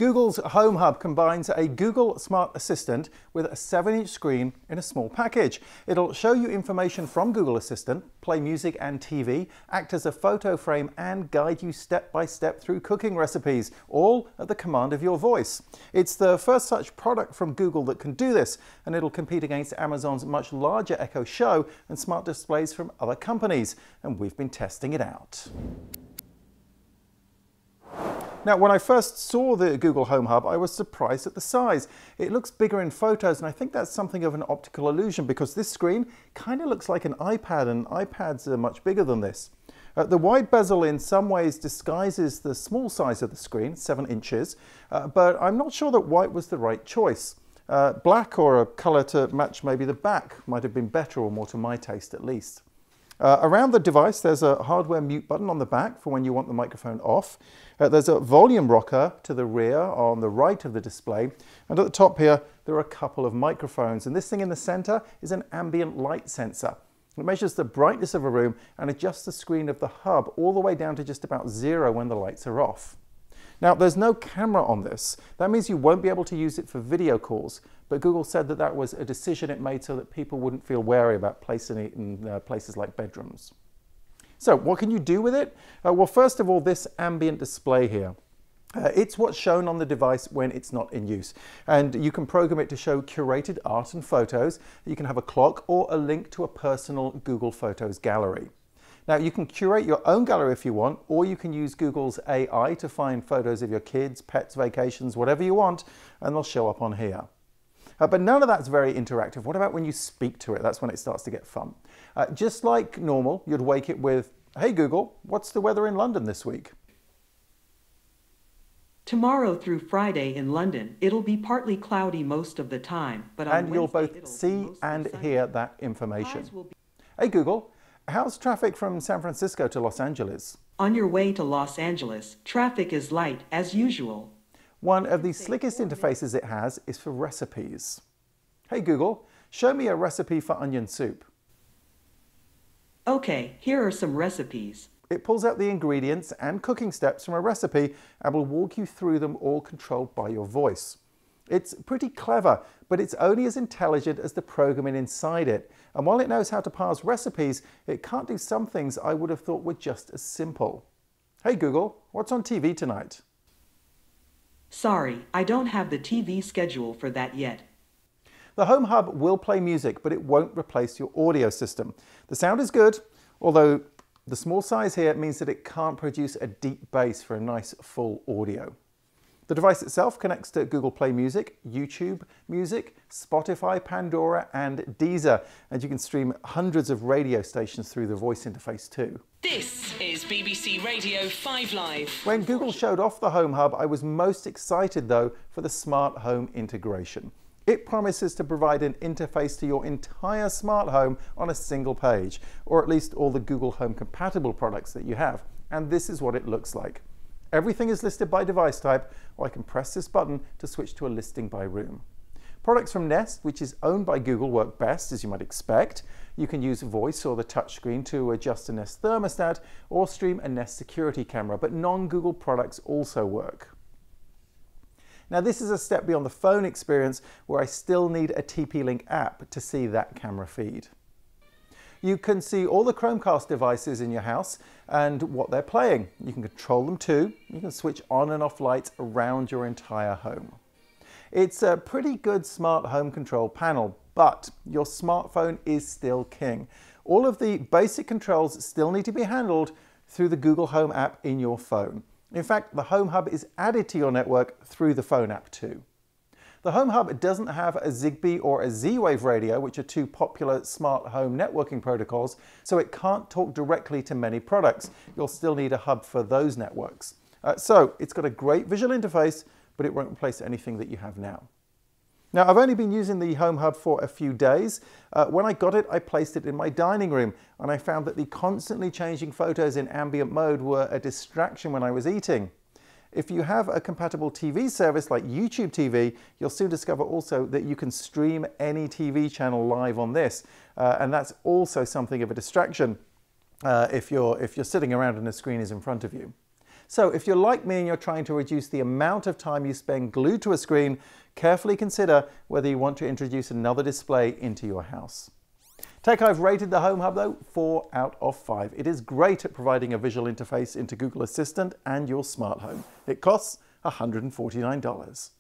Google's Home Hub combines a Google Smart Assistant with a 7-inch screen in a small package. It'll show you information from Google Assistant, play music and TV, act as a photo frame and guide you step by step through cooking recipes, all at the command of your voice. It's the first such product from Google that can do this, and it'll compete against Amazon's much larger Echo Show and smart displays from other companies, and we've been testing it out. Now, when I first saw the Google Home Hub, I was surprised at the size. It looks bigger in photos, and I think that's something of an optical illusion because this screen kind of looks like an iPad, and iPads are much bigger than this. The wide bezel in some ways disguises the small size of the screen, 7 inches, but I'm not sure that white was the right choice. Black or a colour to match maybe the back might have been better, or more to my taste at least. Around the device there's a hardware mute button on the back for when you want the microphone off. There's a volume rocker to the rear on the right of the display, and at the top here there are a couple of microphones, and this thing in the centre is an ambient light sensor. It measures the brightness of a room and adjusts the screen of the hub all the way down to just about 0 when the lights are off. Now, there's no camera on this. That means you won't be able to use it for video calls, but Google said that that was a decision it made so that people wouldn't feel wary about placing it in places like bedrooms. So what can you do with it? Well, first of all, this ambient display here. It's what's shown on the device when it's not in use, and you can program it to show curated art and photos. You can have a clock or a link to a personal Google Photos gallery. Now, you can curate your own gallery if you want, or you can use Google's AI to find photos of your kids, pets, vacations, whatever you want, and they'll show up on here. But none of that's very interactive. What about when you speak to it? That's when it starts to get fun. Just like normal, you'd wake it with, "Hey Google, what's the weather in London this week?" Tomorrow through Friday in London, it'll be partly cloudy most of the time, but on And you'll Wednesday, both see and hear that information. Highs will be Hey Google, how's traffic from San Francisco to Los Angeles? on your way to Los Angeles. Traffic is light as usual. One of the slickest interfaces it has is for recipes. Hey Google, show me a recipe for onion soup. Okay, here are some recipes. It pulls out the ingredients and cooking steps from a recipe and will walk you through them, all controlled by your voice. It's pretty clever, but it's only as intelligent as the programming inside it. And while it knows how to parse recipes, it can't do some things I would have thought were just as simple. Hey Google, what's on TV tonight? Sorry, I don't have the TV schedule for that yet. The Home Hub will play music, but it won't replace your audio system. The sound is good, although the small size here means that it can't produce a deep bass for a nice full audio. The device itself connects to Google Play Music, YouTube Music, Spotify, Pandora, and Deezer, and you can stream hundreds of radio stations through the voice interface too. This is BBC Radio 5 Live. When Google showed off the Home Hub, I was most excited though for the smart home integration. It promises to provide an interface to your entire smart home on a single page, or at least all the Google Home compatible products that you have, and this is what it looks like. Everything is listed by device type, or I can press this button to switch to a listing by room. Products from Nest, which is owned by Google, work best, as you might expect. You can use voice or the touchscreen to adjust a Nest thermostat or stream a Nest security camera, but non-Google products also work. Now, this is a step beyond the phone experience where I still need a TP-Link app to see that camera feed. You can see all the Chromecast devices in your house and what they're playing. You can control them too. You can switch on and off lights around your entire home. It's a pretty good smart home control panel, but your smartphone is still king. All of the basic controls still need to be handled through the Google Home app in your phone. In fact, the Home Hub is added to your network through the phone app too. The Home Hub doesn't have a Zigbee or a Z-Wave radio, which are two popular smart home networking protocols, so it can't talk directly to many products. You'll still need a hub for those networks. So it's got a great visual interface, but it won't replace anything that you have now. Now, I've only been using the Home Hub for a few days. When I got it, I placed it in my dining room, and I found that the constantly changing photos in ambient mode were a distraction when I was eating. If you have a compatible TV service like YouTube TV, you'll soon discover also that you can stream any TV channel live on this, and that's also something of a distraction if you're sitting around and the screen is in front of you. So if you're like me and you're trying to reduce the amount of time you spend glued to a screen, carefully consider whether you want to introduce another display into your house. Tech I've rated the Home Hub though 4 out of 5. It is great at providing a visual interface into Google Assistant and your smart home. It costs $149.